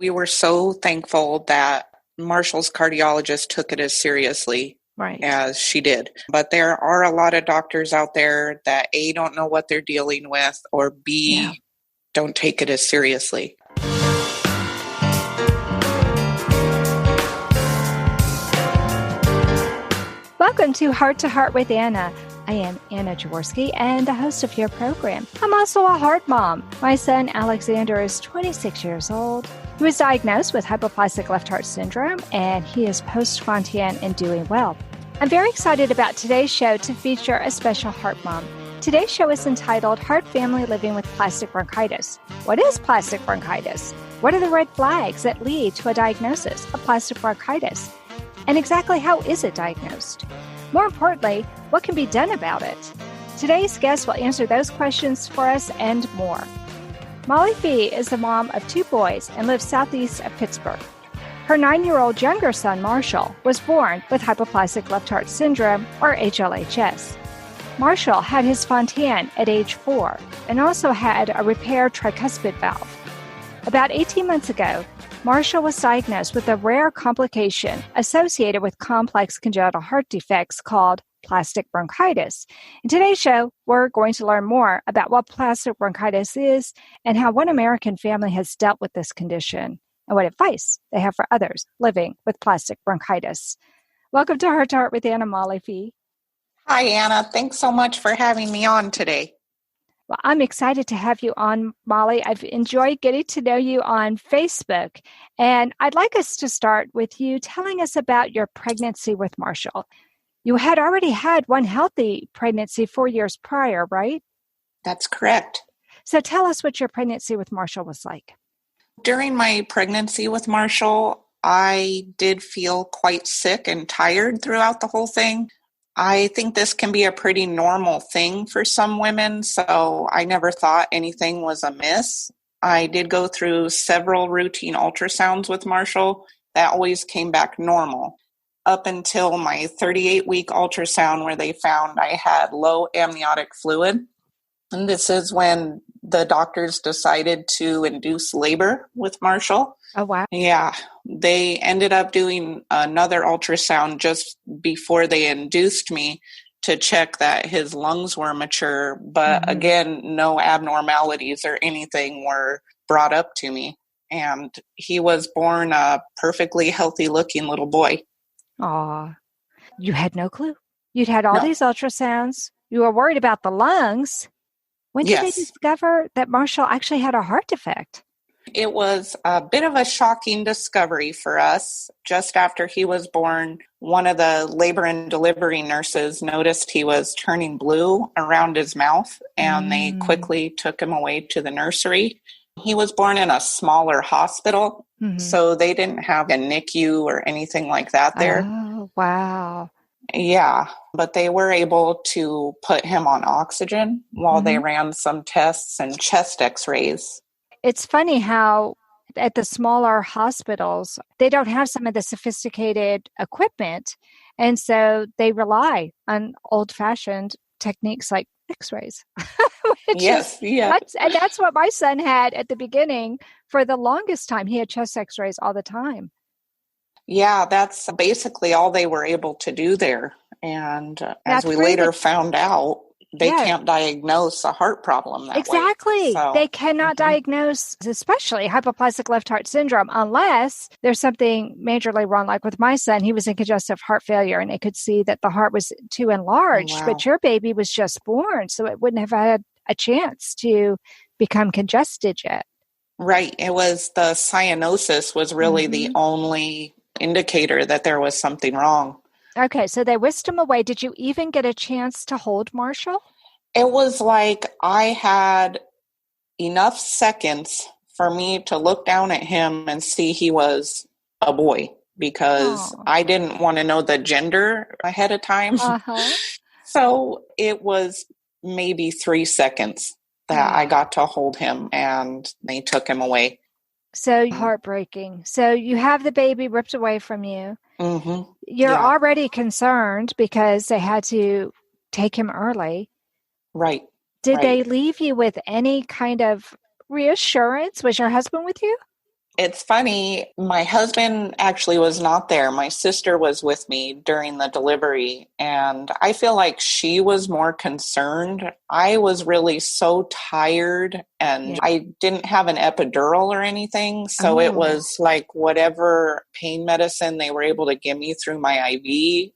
We were so thankful that Marshall's cardiologist took it as seriously as she did. But there are a lot of doctors out there that A, don't know what they're dealing with, or B, don't take it as seriously. Welcome to Heart with Anna. I am Anna Jaworski and the host of your program. I'm also a heart mom. My son Alexander is 26 years old. He was diagnosed with hypoplastic left heart syndrome and he is post-Fontan and doing well. I'm very excited about today's show to feature a special heart mom. Today's show is entitled Heart Family Living with Plastic Bronchitis. What is plastic bronchitis? What are the red flags that lead to a diagnosis of plastic bronchitis? And exactly how is it diagnosed? More importantly, what can be done about it? Today's guest will answer those questions for us and more. Molly Fee is the mom of 2 boys and lives southeast of Pittsburgh. Her 9-year-old younger son, Marshall, was born with hypoplastic left heart syndrome, or HLHS. Marshall had his Fontan at age 4 and also had a repaired tricuspid valve. About 18 months ago, Marshall was diagnosed with a rare complication associated with complex congenital heart defects called plastic bronchitis. In today's show, we're going to learn more about what plastic bronchitis is and how one American family has dealt with this condition and what advice they have for others living with plastic bronchitis. Welcome to Heart with Anna, Molly Fee. Hi, Anna. Thanks so much for having me on today. Well, I'm excited to have you on, Molly. I've enjoyed getting to know you on Facebook, and I'd like us to start with you telling us about your pregnancy with Marshall. You had already had one healthy pregnancy 4 years prior, right? That's correct. So tell us what your pregnancy with Marshall was like. During my pregnancy with Marshall, I did feel quite sick and tired throughout the whole thing. I think this can be a pretty normal thing for some women, so I never thought anything was amiss. I did go through several routine ultrasounds with Marshall that always came back normal, up until my 38-week ultrasound where they found I had low amniotic fluid. And this is when the doctors decided to induce labor with Marshall. Oh, wow. Yeah. They ended up doing another ultrasound just before they induced me to check that his lungs were mature. But again, no abnormalities or anything were brought up to me. And he was born a perfectly healthy looking little boy. Aw, you had no clue. You'd had all these ultrasounds. You were worried about the lungs. When did they discover that Marshall actually had a heart defect? It was a bit of a shocking discovery for us. Just after he was born, one of the labor and delivery nurses noticed he was turning blue around his mouth, and they quickly took him away to the nursery. He was born in a smaller hospital, so they didn't have a NICU or anything like that there. Oh, wow. Yeah, but they were able to put him on oxygen while they ran some tests and chest x-rays. It's funny how at the smaller hospitals, they don't have some of the sophisticated equipment. And so they rely on old-fashioned techniques like x-rays. And that's what my son had at the beginning for the longest time. He had chest x-rays all the time. Yeah, that's basically all they were able to do there. And as we later found out, they can't diagnose a heart problem that way. Exactly. So, they cannot diagnose, especially hypoplastic left heart syndrome, unless there's something majorly wrong. Like with my son, he was in congestive heart failure, and they could see that the heart was too enlarged. Oh, wow. But your baby was just born, so it wouldn't have had a chance to become congested yet. Right. It was the cyanosis was really the only indicator that there was something wrong. Okay, so they whisked him away. Did you even get a chance to hold Marshall? It was like I had enough seconds for me to look down at him and see he was a boy, because I didn't want to know the gender ahead of time. So it was maybe 3 seconds that I got to hold him, and they took him away. So heartbreaking. So you have the baby ripped away from you. You're already concerned because they had to take him early. Right. Did they leave you with any kind of reassurance? Was your husband with you? It's funny. My husband actually was not there. My sister was with me during the delivery, and I feel like she was more concerned. I was really so tired, and I didn't have an epidural or anything. So it was like whatever pain medicine they were able to give me through my IV.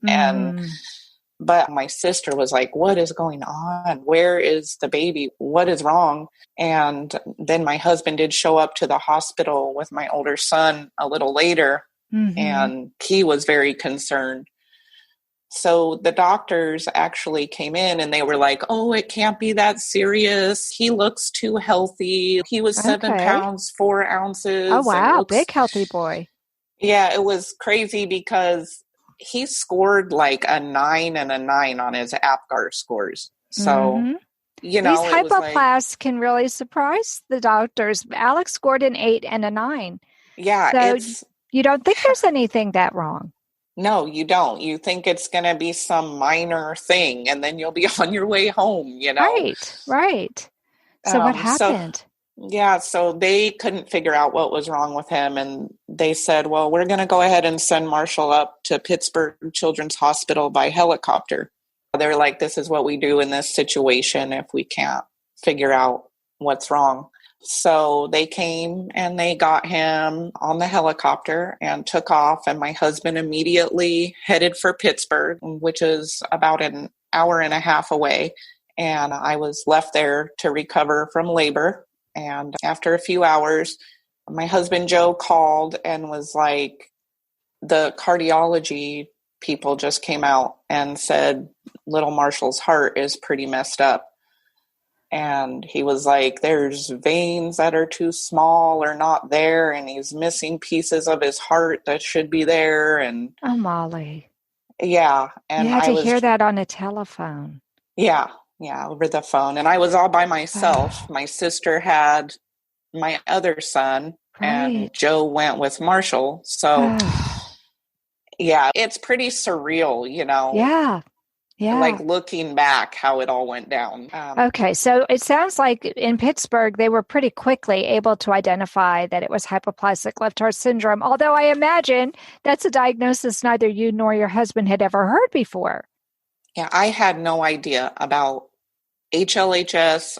But my sister was like, what is going on? Where is the baby? What is wrong? And then my husband did show up to the hospital with my older son a little later, and he was very concerned. So the doctors actually came in and they were like, oh, it can't be that serious. He looks too healthy. He was 7 pounds, 4 ounces. Oh, wow. Big, healthy boy. Yeah, it was crazy because he scored like a 9 and a 9 on his APGAR scores. So, you know, these hypoplasts can really surprise the doctors. Alex scored an 8 and a 9. Yeah. So you don't think there's anything that wrong? No, you don't. You think it's going to be some minor thing, and then you'll be on your way home, you know? Right. So what happened? So they couldn't figure out what was wrong with him. And they said, well, we're going to go ahead and send Marshall up to Pittsburg Children's Hospital by helicopter. They're like, this is what we do in this situation if we can't figure out what's wrong. So they came and they got him on the helicopter and took off. And my husband immediately headed for Pittsburg, which is about an hour and a half away. And I was left there to recover from labor. And after a few hours, my husband, Joe, called and was like, the cardiology people just came out and said, little Marshall's heart is pretty messed up. And he was like, there's veins that are too small or not there. And he's missing pieces of his heart that should be there. And oh, Molly. Yeah. And you had to hear that on a telephone. Yeah, over the phone. And I was all by myself. My sister had my other son, and Joe went with Marshall. So, yeah, it's pretty surreal, you know? Yeah. Like looking back how it all went down. Okay, so it sounds like in Pittsburgh, they were pretty quickly able to identify that it was hypoplastic left heart syndrome, although I imagine that's a diagnosis neither you nor your husband had ever heard before. Yeah, I had no idea about HLHS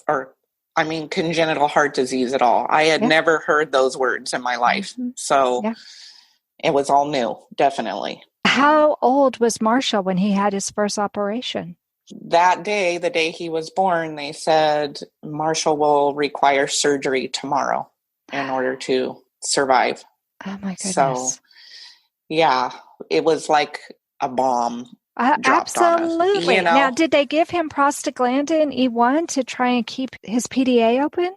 congenital heart disease at all. I had never heard those words in my life. So it was all new, definitely. How old was Marshall when he had his first operation? That day, the day he was born, they said Marshall will require surgery tomorrow in order to survive. Oh, my goodness. So, yeah, it was like a bomb. Absolutely. You know? Now, did they give him prostaglandin E1 to try and keep his PDA open?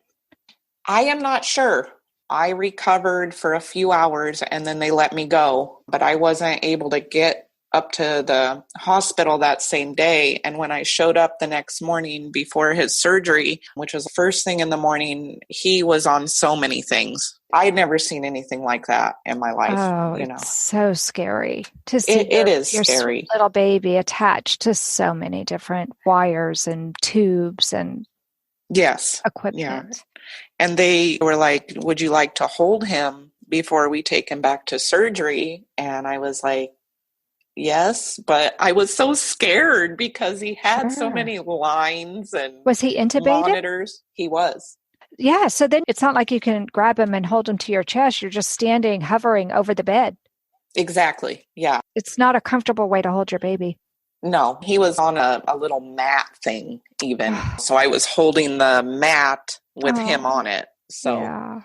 I am not sure. I recovered for a few hours and then they let me go, but I wasn't able to get up to the hospital that same day. And when I showed up the next morning before his surgery, which was the first thing in the morning, he was on so many things. I had never seen anything like that in my life. Oh, it's so scary to see your scary little baby attached to so many different wires and tubes and equipment. Yeah. And they were like, would you like to hold him before we take him back to surgery? And I was like, yes, but I was so scared because he had so many lines and was he intubated? Monitors. He was. Yeah, so then it's not like you can grab him and hold him to your chest. You're just standing, hovering over the bed. Exactly, yeah. It's not a comfortable way to hold your baby. No, he was on a little mat thing even. So I was holding the mat with him on it. So,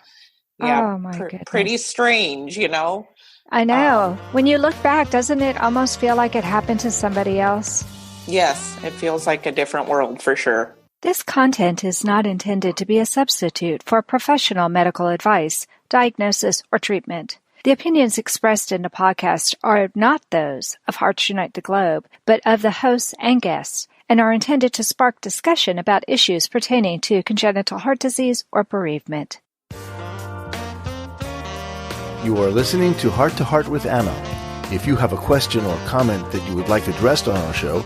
oh my goodness. Pretty strange, you know? I know. When you look back, doesn't it almost feel like it happened to somebody else? Yes, it feels like a different world for sure. This content is not intended to be a substitute for professional medical advice, diagnosis, or treatment. The opinions expressed in the podcast are not those of Hearts Unite the Globe, but of the hosts and guests, and are intended to spark discussion about issues pertaining to congenital heart disease or bereavement. You are listening to Heart with Anna. If you have a question or comment that you would like addressed on our show,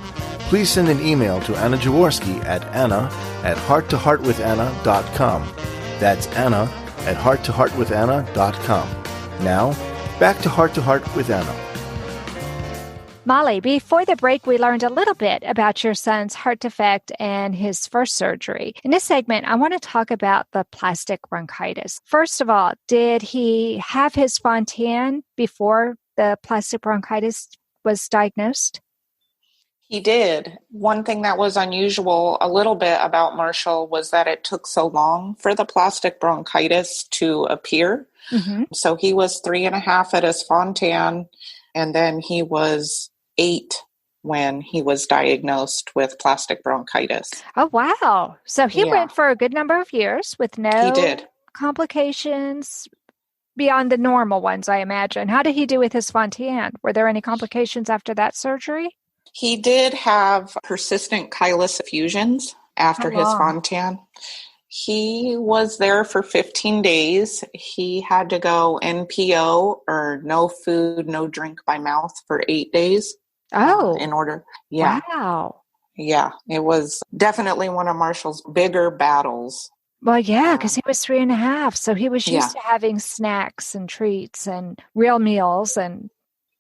please send an email to Anna Jaworski at anna@hearttoheartwithanna.com. That's Anna at hearttoheartwithanna.com. Now, back to Heart with Anna. Molly, before the break, we learned a little bit about your son's heart defect and his first surgery. In this segment, I want to talk about the plastic bronchitis. First of all, did he have his Fontan before the plastic bronchitis was diagnosed? He did. One thing that was unusual a little bit about Marshall was that it took so long for the plastic bronchitis to appear. Mm-hmm. So he was 3.5 at his Fontan, and then he was 8 when he was diagnosed with plastic bronchitis. Oh, wow. So he went for a good number of years with no complications beyond the normal ones, I imagine. How did he do with his Fontan? Were there any complications after that surgery? He did have persistent chylous effusions after his Fontan. He was there for 15 days. He had to go NPO, or no food, no drink by mouth, for 8 days. In order. Yeah. Wow. Yeah. It was definitely one of Marshall's bigger battles. Well, yeah, because he was 3.5. So he was used to having snacks and treats and real meals. And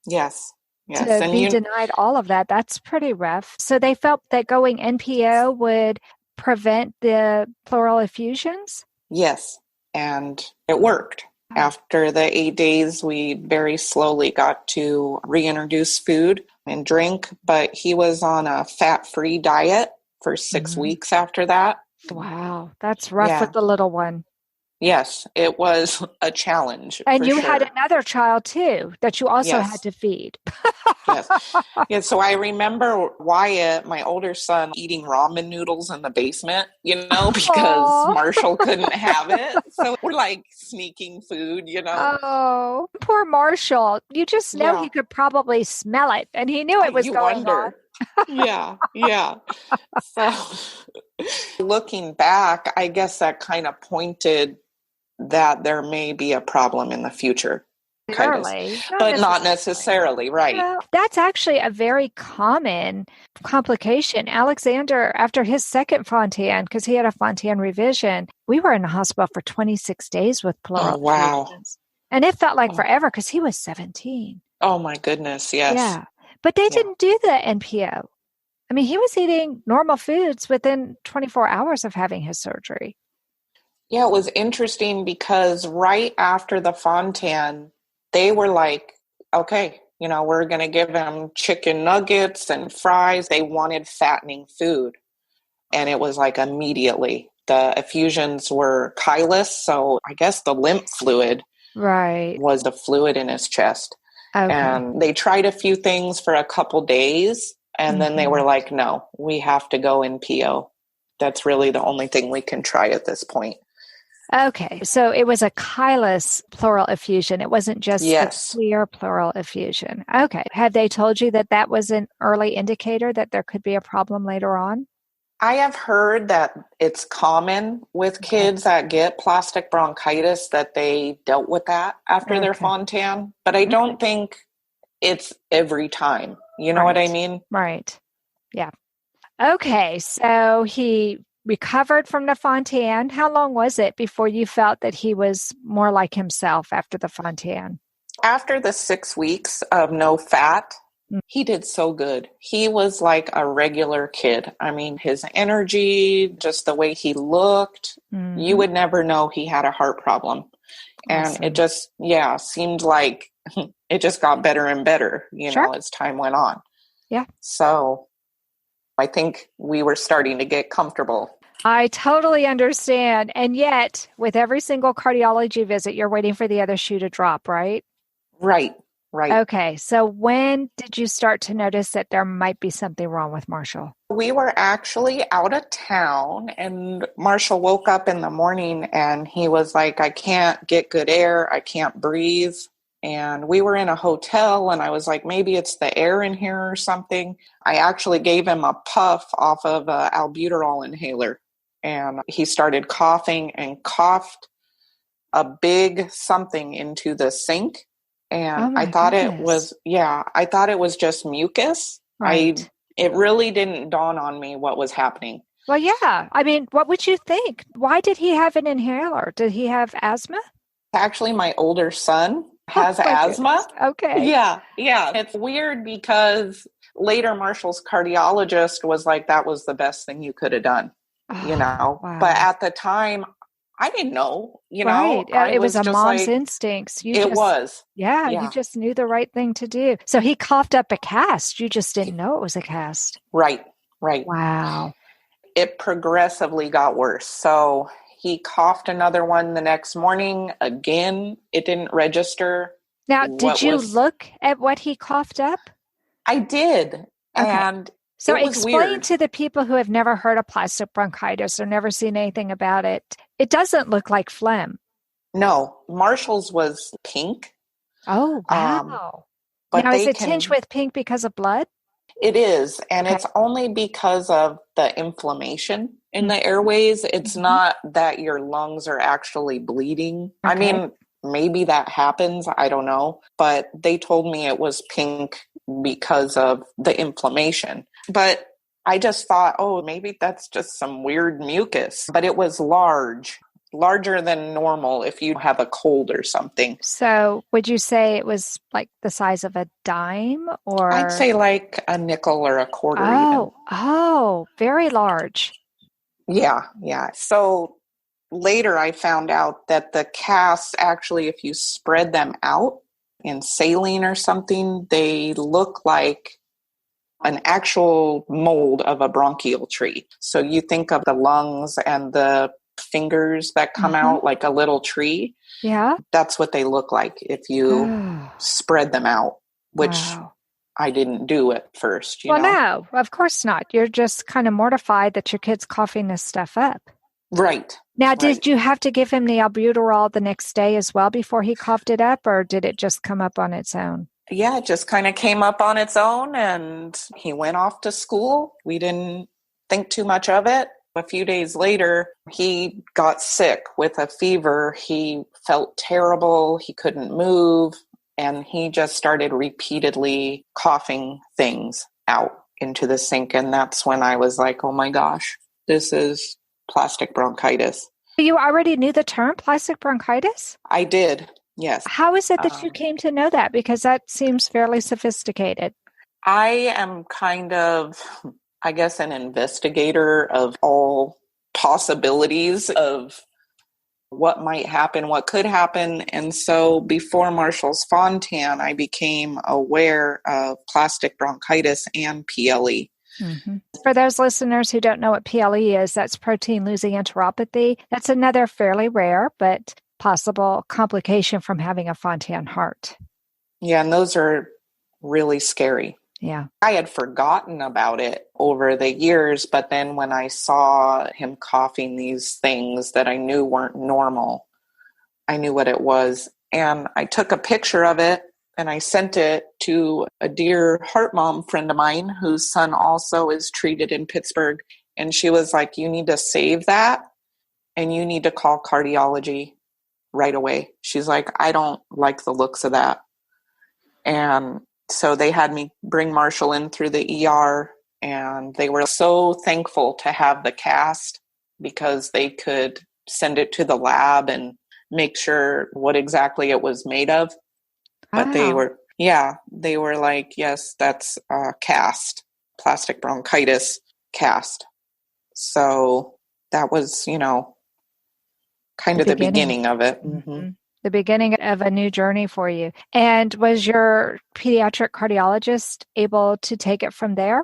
yes. To be denied all of that, that's pretty rough. So they felt that going NPO would prevent the pleural effusions? Yes. And it worked. After the 8 days, we very slowly got to reintroduce food and drink, but he was on a fat-free diet for 6 weeks after that. Wow, that's rough with the little one. Yes, it was a challenge. And you had another child too that you also had to feed. Yes. Yeah, so I remember Wyatt, my older son, eating ramen noodles in the basement, because Marshall couldn't have it. So we're like sneaking food, Oh, poor Marshall. You just know he could probably smell it, and he knew it was going on. Yeah. So looking back, I guess that kind of pointed that there may be a problem in the future. But not necessarily, right? Well, that's actually a very common complication. Alexander, after his second Fontan, because he had a Fontan revision, we were in the hospital for 26 days with pleural effusions. And it felt like forever because he was 17. Oh, my goodness, yes. Yeah, but they didn't do the NPO. I mean, he was eating normal foods within 24 hours of having his surgery. Yeah, it was interesting because right after the Fontan, they were like, okay, we're going to give him chicken nuggets and fries. They wanted fattening food. And it was like immediately. The effusions were chylous, so I guess the lymph fluid was the fluid in his chest. Okay. And they tried a few things for a couple days, and then they were like, no, we have to go in PO. That's really the only thing we can try at this point. Okay, so it was a chylous pleural effusion. It wasn't just a clear pleural effusion. Okay. Have they told you that that was an early indicator that there could be a problem later on? I have heard that it's common with kids that get plastic bronchitis that they dealt with that after their Fontan, but I don't think it's every time. You know what I mean? Right. Yeah. Okay, so he recovered from the Fontan. How long was it before you felt that he was more like himself after the Fontan? After the 6 weeks of no fat, he did so good. He was like a regular kid. I mean, his energy, just the way he looked, you would never know he had a heart problem. And it just, seemed like it just got better and better, as time went on. Yeah. So I think we were starting to get comfortable. I totally understand. And yet, with every single cardiology visit, you're waiting for the other shoe to drop, right? Right. Okay. So when did you start to notice that there might be something wrong with Marshall? We were actually out of town, and Marshall woke up in the morning and he was like, I can't get good air. I can't breathe. And we were in a hotel, and I was like, maybe it's the air in here or something. I actually gave him a puff off of an albuterol inhaler, and he started coughing and coughed a big something into the sink. And I thought it was just mucus. Right. It really didn't dawn on me what was happening. Well, yeah. I mean, what would you think? Why did he have an inhaler? Did he have asthma? Actually, my older son Oh, has my goodness. asthma. Okay. Yeah, yeah. It's weird because later Marshall's cardiologist was like, that was the best thing you could have done, Oh, But wow. at the time, I didn't know, Right. I It was was a just mom's like, instincts. it was. You Yeah, just knew the right thing to do. So he coughed up a cast. You just didn't know it was a cast. right, right. Wow. It progressively got worse. So he coughed another one the next morning. Again, it didn't register. Now, did What you was, look at what he coughed up? I did. Okay. And So it was explain weird. to the people who have never heard of plastic bronchitis or never seen anything about it. It doesn't look like phlegm. No, Marshall's was pink. Oh, Um, wow. but Now, is they it tinged can, with pink because of blood? it is, and Okay. it's only because of the inflammation in the Mhm. airways. It's Mhm. not that your lungs are actually bleeding. I Okay. mean, maybe that happens. I don't know. But they told me it was pink because of the inflammation. But I just thought, oh, maybe that's just some weird mucus. But it was larger than normal if you have a cold or something. So would you say it was like the size of a dime I'd or? say like a nickel or a quarter even. Oh, very large. Yeah, yeah. So later I found out that the casts actually, if you spread them out in saline or something, they look like an actual mold of a bronchial tree. So you think of the lungs and the fingers that come Hmm. out like a little tree. Yeah. That's what they look like if you Oh, spread them out, which wow. I didn't do at first, Well, no, of course not. You're just kind of mortified that your kid's coughing this stuff up. Right, Now, right. did you have to give him the albuterol the next day as well before he coughed it up, or did it just come up on its own? Yeah, it just kind of came up on its own and he went off to school. We didn't think too much of it. A few days later, he got sick with a fever. He felt terrible. He couldn't move. And he just started repeatedly coughing things out into the sink. And that's when I was like, oh my gosh, this is plastic bronchitis. You already knew the term plastic bronchitis? I did, yes. How is it that you Um, came to know that? Because that seems fairly sophisticated. I am kind of, I guess, an investigator of all possibilities of what might happen, what could happen. And so before Marshall's Fontan, I became aware of plastic bronchitis and PLE. Hmm. For those listeners who don't know what PLE is, that's protein losing enteropathy. That's another fairly rare but possible complication from having a Fontan heart. Yeah, and those are really scary. Yeah. I had forgotten about it over the years, but then when I saw him coughing these things that I knew weren't normal, I knew what it was. And I took a picture of it and I sent it to a dear heart mom friend of mine whose son also is treated in Pittsburgh. And she was like, you need to save that and you need to call cardiology right away. She's like, I don't like the looks of that. And so they had me bring Marshall in through the ER, and they were so thankful to have the cast because they could send it to the lab and make sure what exactly it was made of. But they Wow. were like, yes, that's a cast, plastic bronchitis cast. So that was, kind The of the beginning. beginning of it. Mm-hmm. Mhm. The beginning of a new journey for you. And was your pediatric cardiologist able to take it from there?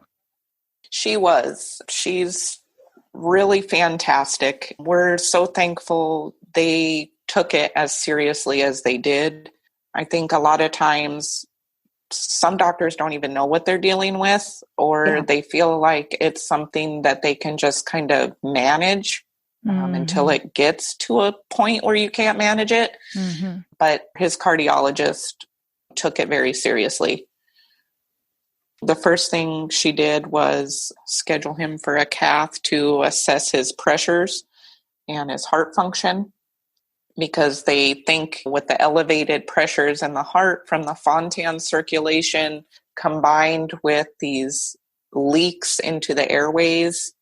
She's really fantastic. We're so thankful they took it as seriously as they did. I think a lot of times some doctors don't even know what they're dealing with, or Yeah. they feel like it's something that they can just kind of manage until Mm-hmm. it gets to a point where you can't manage it. Mm-hmm. But his cardiologist took it very seriously. The first thing she did was schedule him for a cath to assess his pressures and his heart function, because they think with the elevated pressures in the heart from the Fontan circulation combined with these leaks into the airways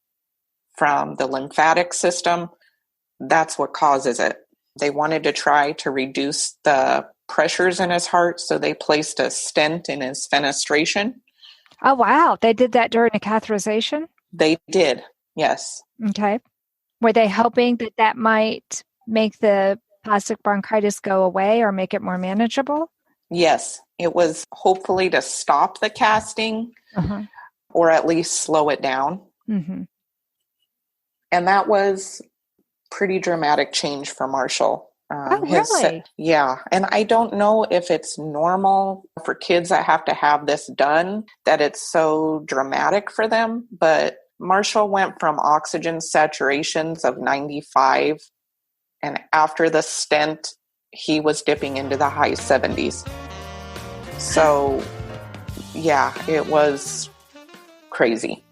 from the lymphatic system. That's what causes it. They wanted to try to reduce the pressures in his heart, so they placed a stent in his fenestration. Oh, wow. They did that during a catheterization? They did, yes. Okay. Were they hoping that that might make the plastic bronchitis go away or make it more manageable? Yes, it was hopefully to stop the casting or at least slow it down. Mm-hmm. And that was pretty dramatic change for Marshall. Really? Yeah. And I don't know if it's normal for kids that have to have this done, that it's so dramatic for them. But Marshall went from oxygen saturations of 95, and after the stent, he was dipping into the high 70s. So, yeah, it was crazy.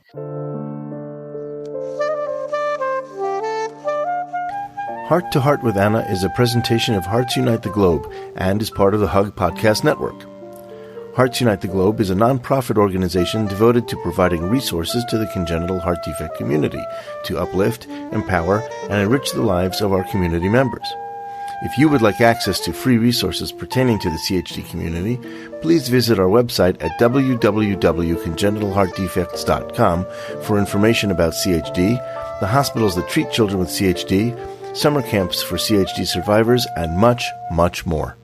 Heart to Heart with Anna is a presentation of Hearts Unite the Globe and is part of the Hug Podcast Network. Hearts Unite the Globe is a non-profit organization devoted to providing resources to the congenital heart defect community to uplift, empower, and enrich the lives of our community members. If you would like access to free resources pertaining to the CHD community, please visit our website at www.congenitalheartdefects.com for information about CHD, the hospitals that treat children with CHD, summer camps for CHD survivors, and much, much more.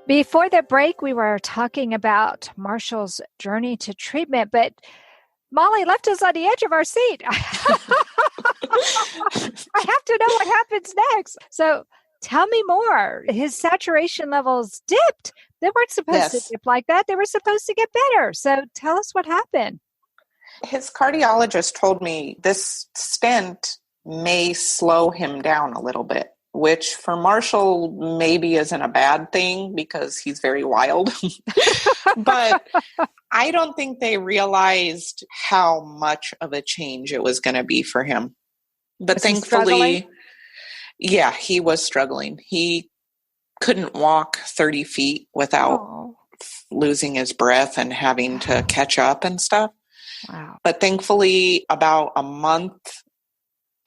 Before the break, we were talking about Marshall's journey to treatment, but Molly left us on the edge of our seat. I have to know what happens next. So tell me more. His saturation levels dipped. They weren't supposed to dip like that. They were supposed to get better. So tell us what happened. His cardiologist told me this stent may slow him down a little bit, which for Marshall maybe isn't a bad thing because he's very wild. But I don't think they realized how much of a change it was going to be for him. But thankfully, yeah, he was struggling. He couldn't walk 30 feet without losing his breath and having to catch up and stuff. Wow. But thankfully, about a month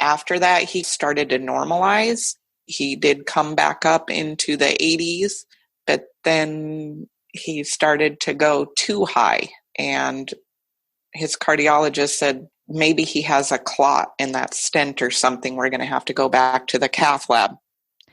after that, he started to normalize. He did come back up into the 80s, but then he started to go too high. And his cardiologist said, maybe he has a clot in that stent or something. We're going to have to go back to the cath lab.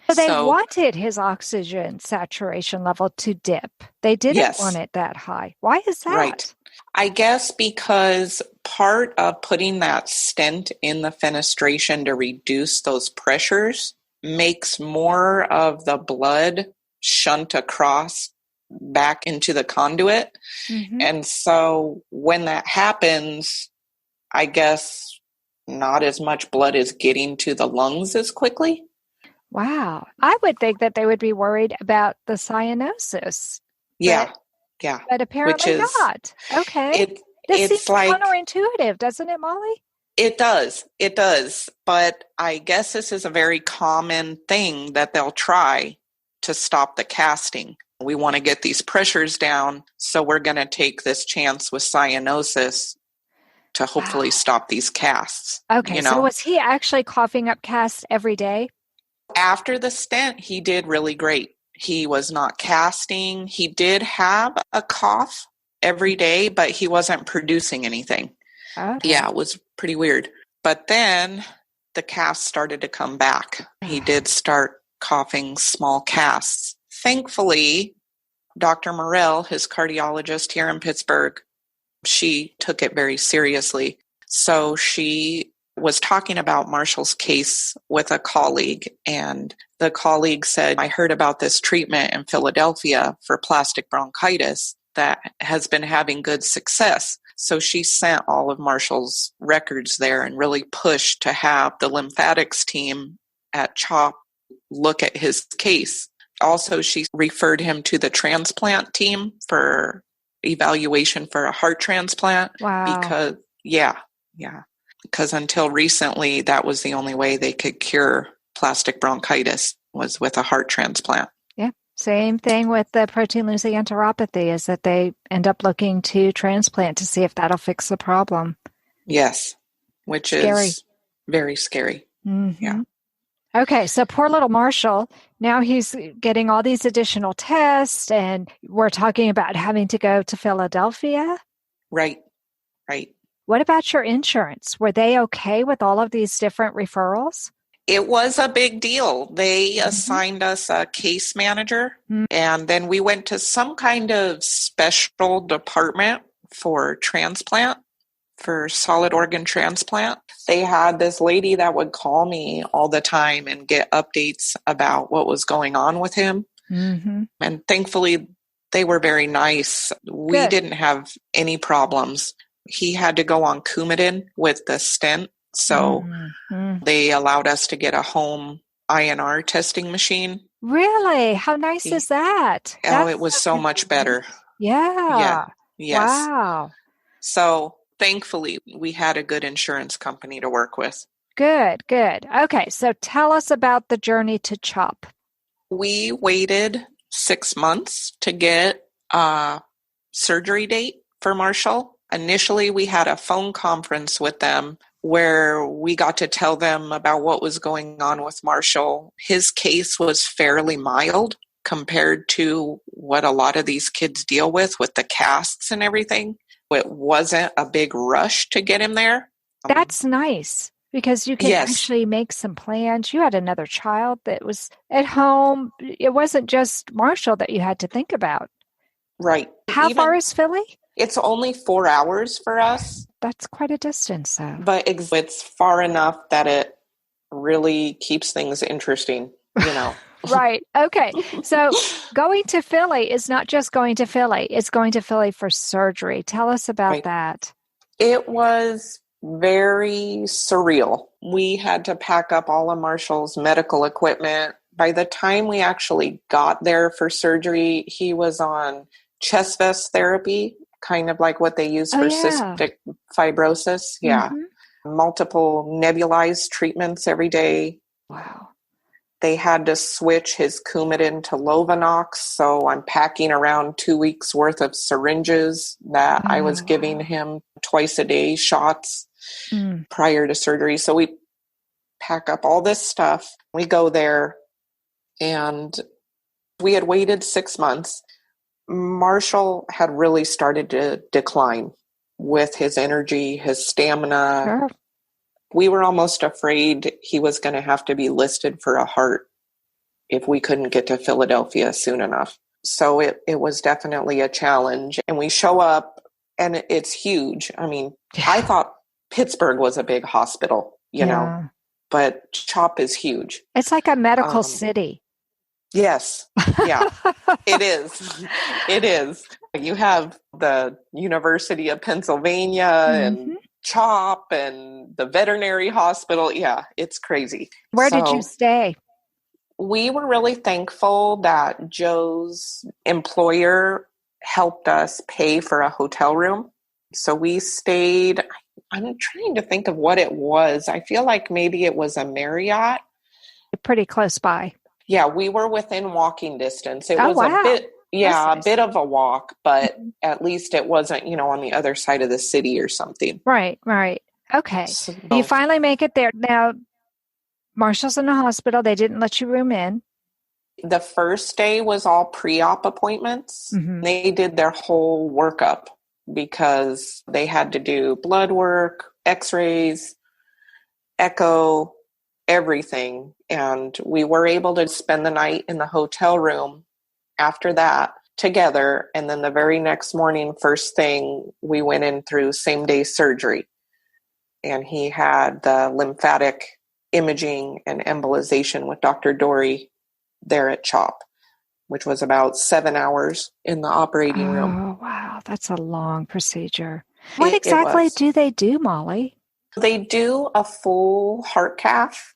So they wanted his oxygen saturation level to dip. They didn't want it that high. Why is that? Right. I guess because part of putting that stent in the fenestration to reduce those pressures makes more of the blood shunt across back into the conduit. Mm-hmm. And so when that happens, I guess not as much blood is getting to the lungs as quickly. Wow. I would think that they would be worried about the cyanosis. Yeah. But apparently not. Okay. This seems like counterintuitive, doesn't it, Molly? It does. But I guess this is a very common thing that they'll try to stop the casting. We want to get these pressures down, so we're going to take this chance with cyanosis to hopefully stop these casts. Okay, so was he actually coughing up casts every day? After the stent, he did really great. He was not casting. He did have a cough every day, but he wasn't producing anything. Okay. Yeah, it was pretty weird. But then the casts started to come back. He did start coughing small casts. Thankfully, Dr. Morrell, his cardiologist here in Pittsburgh, she took it very seriously. So she was talking about Marshall's case with a colleague, and the colleague said, I heard about this treatment in Philadelphia for plastic bronchitis that has been having good success. So she sent all of Marshall's records there and really pushed to have the lymphatics team at CHOP look at his case. Also, she referred him to the transplant team for evaluation for a heart transplant. Wow. Because until recently, that was the only way they could cure plastic bronchitis was with a heart transplant. Yeah. Same thing with the protein-losing enteropathy is that they end up looking to transplant to see if that'll fix the problem. Yes. which Scary. is very scary. Mm-hmm. Yeah. Okay, so poor little Marshall, now he's getting all these additional tests, and we're talking about having to go to Philadelphia. Right. What about your insurance? Were they okay with all of these different referrals? It was a big deal. They assigned us a case manager, and then we went to some kind of special department for transplant, for solid organ transplant. They had this lady that would call me all the time and get updates about what was going on with him. Mm-hmm. And thankfully, they were very nice. We Good. didn't have any problems. He had to go on Coumadin with the stent, so they allowed us to get a home INR testing machine. Really? How nice is that? It was so much better. Yeah. Yes. Wow. So thankfully, we had a good insurance company to work with. Good. Okay, so tell us about the journey to CHOP. We waited 6 months to get a surgery date for Marshall. Initially, we had a phone conference with them where we got to tell them about what was going on with Marshall. His case was fairly mild compared to what a lot of these kids deal with the casts and everything. It wasn't a big rush to get him there. That's nice because you can actually make some plans. You had another child that was at home. It wasn't just Marshall that you had to think about. Right. How far is Philly? It's only 4 hours for us. That's quite a distance, though. But it's far enough that it really keeps things interesting, Right. Okay. So going to Philly is not just going to Philly. It's going to Philly for surgery. Tell us about that. It was very surreal. We had to pack up all of Marshall's medical equipment. By the time we actually got there for surgery, he was on chest vest therapy, kind of like what they use for cystic fibrosis. Yeah. Multiple nebulized treatments every day. Wow. They had to switch his Coumadin to Lovenox, so I'm packing around 2 weeks worth of syringes that I was giving him twice a day shots prior to surgery. So we pack up all this stuff. We go there, and we had waited 6 months. Marshall had really started to decline with his energy, his stamina. Sure. We were almost afraid he was going to have to be listed for a heart if we couldn't get to Philadelphia soon enough. So it was definitely a challenge. And we show up, and it's huge. I mean, I thought Pittsburgh was a big hospital, you know, but CHOP is huge. It's like a medical city. Yes. Yeah, it is. It is. You have the University of Pennsylvania and CHOP and the veterinary hospital. Yeah, it's crazy. Where did you stay? We were really thankful that Joe's employer helped us pay for a hotel room. So we stayed, I'm trying to think of what it was. I feel like maybe it was a Marriott. Pretty close by. Yeah, we were within walking distance. It was a bit, a bit of a walk, but at least it wasn't, on the other side of the city or something. Right. Okay. So you finally make it there. Now, Marshall's in the hospital. They didn't let you room in. The first day was all pre-op appointments. They did their whole workup because they had to do blood work, x-rays, echo, everything. And we were able to spend the night in the hotel room after that together. And then the very next morning, first thing, we went in through same day surgery. And he had the lymphatic imaging and embolization with Dr. Dory there at CHOP, which was about 7 hours in the operating room. Oh, wow. That's a long procedure. What exactly do they do, Molly? They do a full heart cath.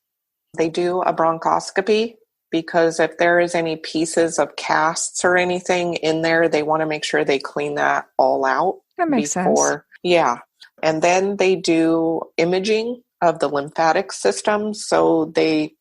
They do a bronchoscopy because if there is any pieces of casts or anything in there, they want to make sure they clean that all out. That makes sense. Yeah. And then they do imaging of the lymphatic system. So they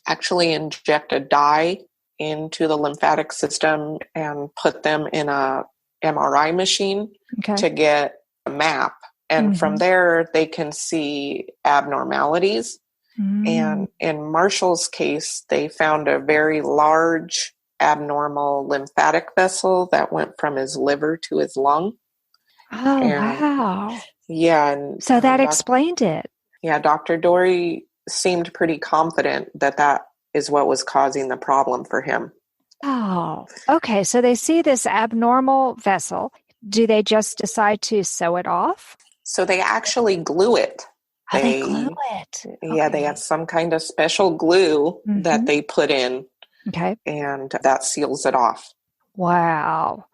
actually inject a dye into the lymphatic system and put them in a MRI machine to get a map. And from there, they can see abnormalities. And in Marshall's case, they found a very large abnormal lymphatic vessel that went from his liver to his lung. Oh, wow. Yeah. And so that explained it. Yeah, Dr. Dory seemed pretty confident that that is what was causing the problem for him. Oh, okay. So they see this abnormal vessel. Do they just decide to sew it off? So they actually glue it. They glue it. Yeah, they have some kind of special glue that they put in. Okay. And that seals it off. Wow.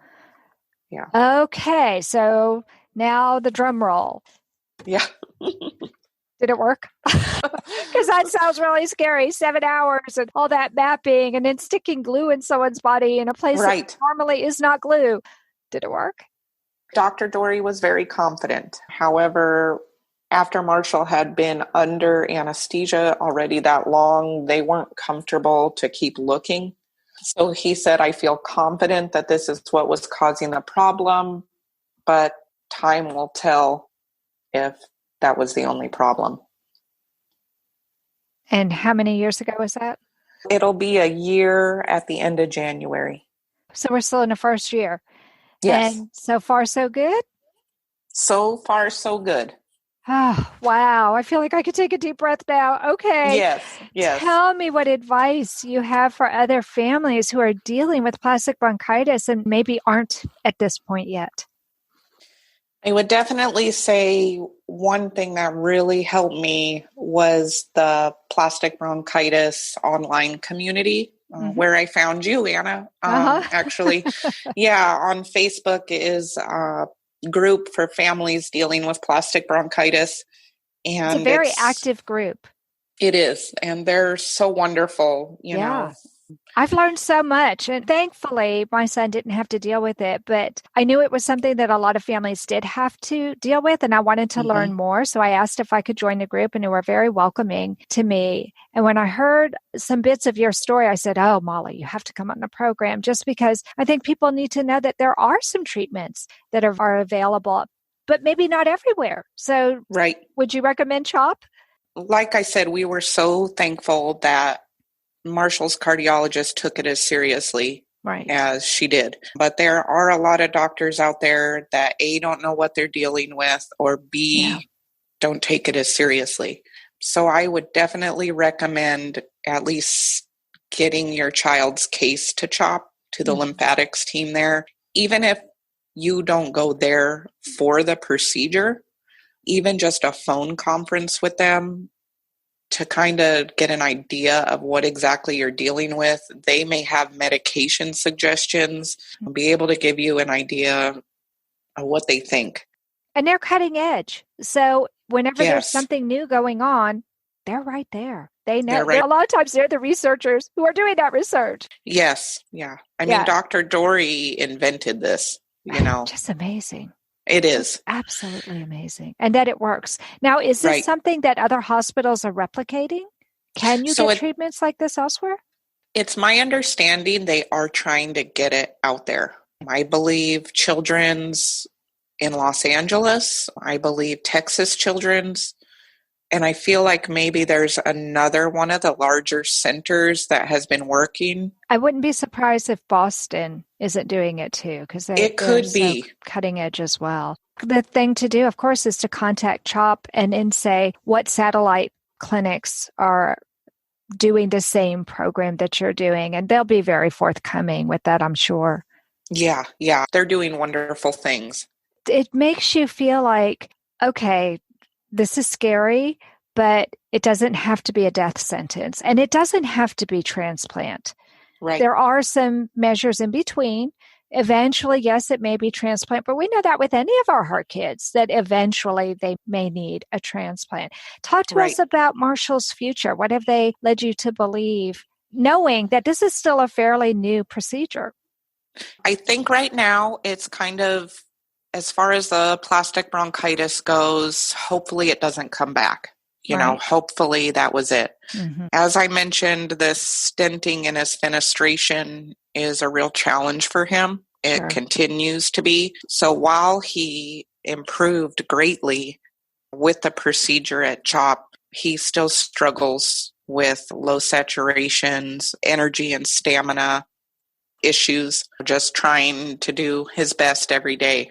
Yeah. Okay. So now the drum roll. Yeah. Did it work? Because that sounds really scary. 7 hours and all that mapping and then sticking glue in someone's body in a place that normally is not glue. Did it work? Dr. Dory was very confident. However, after Marshall had been under anesthesia already that long, they weren't comfortable to keep looking. So he said, I feel confident that this is what was causing the problem, but time will tell if that was the only problem. And how many years ago was that? It'll be a year at the end of January. So we're still in the first year. Yes. And so far, so good? So far, so good. Oh, wow. I feel like I could take a deep breath now. Okay. Yes. Tell me what advice you have for other families who are dealing with plastic bronchitis and maybe aren't at this point yet. I would definitely say one thing that really helped me was the plastic bronchitis online community where I found you, Anna. Actually, on Facebook is a group for families dealing with plastic bronchitis. And it's a very active group. It is. And they're so wonderful, you know. I've learned so much, and thankfully my son didn't have to deal with it, but I knew it was something that a lot of families did have to deal with, and I wanted to learn more. So I asked if I could join the group, and they were very welcoming to me. And when I heard some bits of your story, I said, oh, Molly, you have to come on the program, just because I think people need to know that there are some treatments that are available, but maybe not everywhere. So would you recommend CHOP? Like I said, we were so thankful that Marshall's cardiologist took it as seriously as she did. But there are a lot of doctors out there that A, don't know what they're dealing with, or B, don't take it as seriously. So I would definitely recommend at least getting your child's case to CHOP, to the lymphatics team there. Even if you don't go there for the procedure, even just a phone conference with them to kind of get an idea of what exactly you're dealing with. They may have medication suggestions, be able to give you an idea of what they think. And they're cutting edge. So whenever there's something new going on, they're right there. They know. A lot of times they're the researchers who are doing that research. Yes. Yeah. I mean, Dr. Dory invented this, you know. Just amazing. It is. Absolutely amazing. And that it works. Now, is this something that other hospitals are replicating? Can you get treatments like this elsewhere? It's my understanding they are trying to get it out there. I believe Children's in Los Angeles. I believe Texas Children's. And I feel like maybe there's another one of the larger centers that has been working. I wouldn't be surprised if Boston isn't doing it too, because it could be cutting edge as well. The thing to do, of course, is to contact CHOP and then say what satellite clinics are doing the same program that you're doing. And they'll be very forthcoming with that, I'm sure. Yeah. They're doing wonderful things. It makes you feel like, okay, this is scary, but it doesn't have to be a death sentence. And it doesn't have to be transplant. Right. There are some measures in between. Eventually, yes, it may be transplant, but we know that with any of our heart kids, that eventually they may need a transplant. Talk to us about Marshall's future. What have they led you to believe, knowing that this is still a fairly new procedure? I think right now it's kind of, as far as the plastic bronchitis goes, hopefully it doesn't come back. You know, hopefully that was it. As I mentioned, this stenting in his fenestration is a real challenge for him. It continues to be. So while he improved greatly with the procedure at CHOP. He still struggles with low saturations, energy and stamina issues, just trying to do his best every day.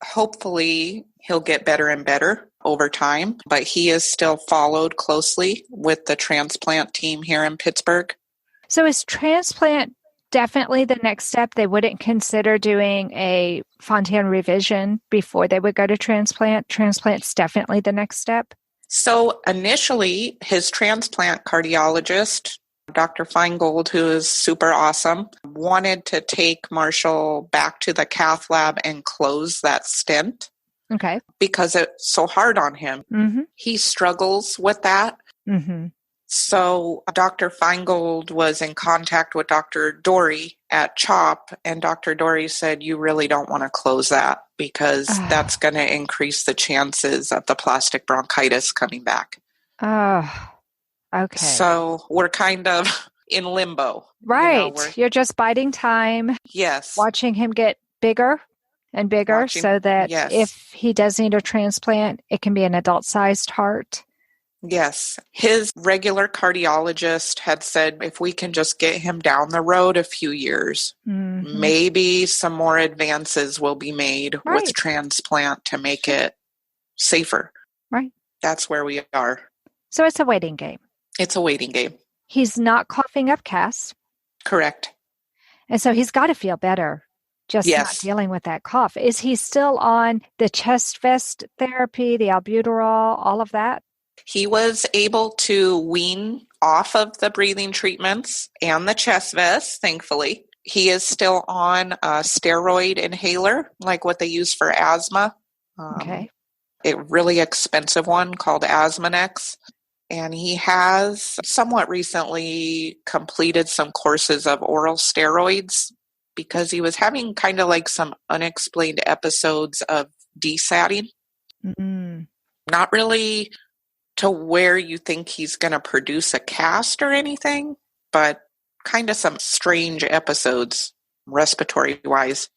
Hopefully, he'll get better and better over time, but he is still followed closely with the transplant team here in Pittsburgh. So is transplant definitely the next step? They wouldn't consider doing a Fontan revision before they would go to transplant? Transplant's definitely the next step? So initially, his transplant cardiologist, Dr. Feingold, who is super awesome, wanted to take Marshall back to the cath lab and close that stent. Okay. Because it's so hard on him. Mm-hmm. He struggles with that. Mm-hmm. So Dr. Feingold was in contact with Dr. Dory at CHOP, and Dr. Dory said, you really don't want to close that because that's going to increase the chances of the plastic bronchitis coming back. Oh, okay. So we're kind of in limbo. Right. You're just biding time. Yes. Watching him get bigger and bigger so that if he does need a transplant, it can be an adult-sized heart. Yes. His regular cardiologist had said if we can just get him down the road a few years, maybe some more advances will be made with transplant to make it safer. Right. That's where we are. So it's a waiting game. It's a waiting game. He's not coughing up casts. Correct. And so he's got to feel better. Just not dealing with that cough. Is he still on the chest vest therapy, the albuterol, all of that? He was able to wean off of the breathing treatments and the chest vest, thankfully. He is still on a steroid inhaler, like what they use for asthma. A really expensive one called Asthmanex. And he has somewhat recently completed some courses of oral steroids because he was having kind of like some unexplained episodes of desatting. Not really to where you think he's going to produce a cast or anything, but kind of some strange episodes respiratory-wise.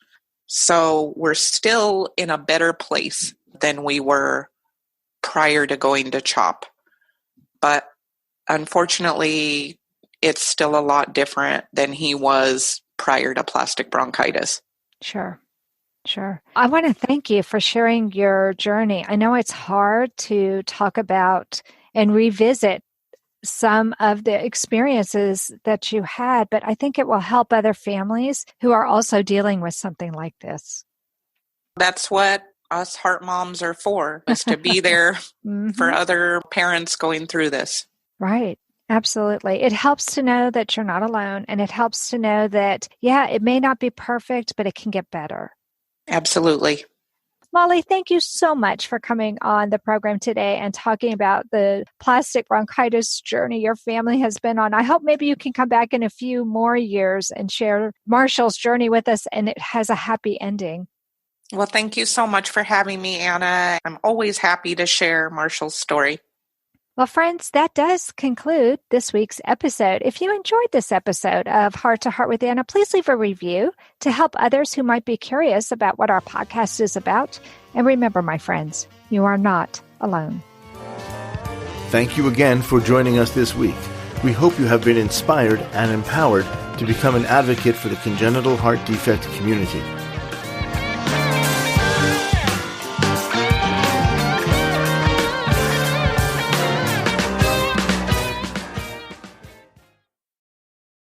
So we're still in a better place than we were prior to going to CHOP. But unfortunately, it's still a lot different than he was prior to plastic bronchitis. Sure. I want to thank you for sharing your journey. I know it's hard to talk about and revisit some of the experiences that you had, but I think it will help other families who are also dealing with something like this. That's what us heart moms are for, is to be there for other parents going through this. Right. Absolutely. It helps to know that you're not alone, and it helps to know that, it may not be perfect, but it can get better. Absolutely. Molly, thank you so much for coming on the program today and talking about the plastic bronchitis journey your family has been on. I hope maybe you can come back in a few more years and share Marshall's journey with us, and it has a happy ending. Well, thank you so much for having me, Anna. I'm always happy to share Marshall's story. Well, friends, that does conclude this week's episode. If you enjoyed this episode of Heart to Heart with Anna, please leave a review to help others who might be curious about what our podcast is about. And remember, my friends, you are not alone. Thank you again for joining us this week. We hope you have been inspired and empowered to become an advocate for the congenital heart defect community.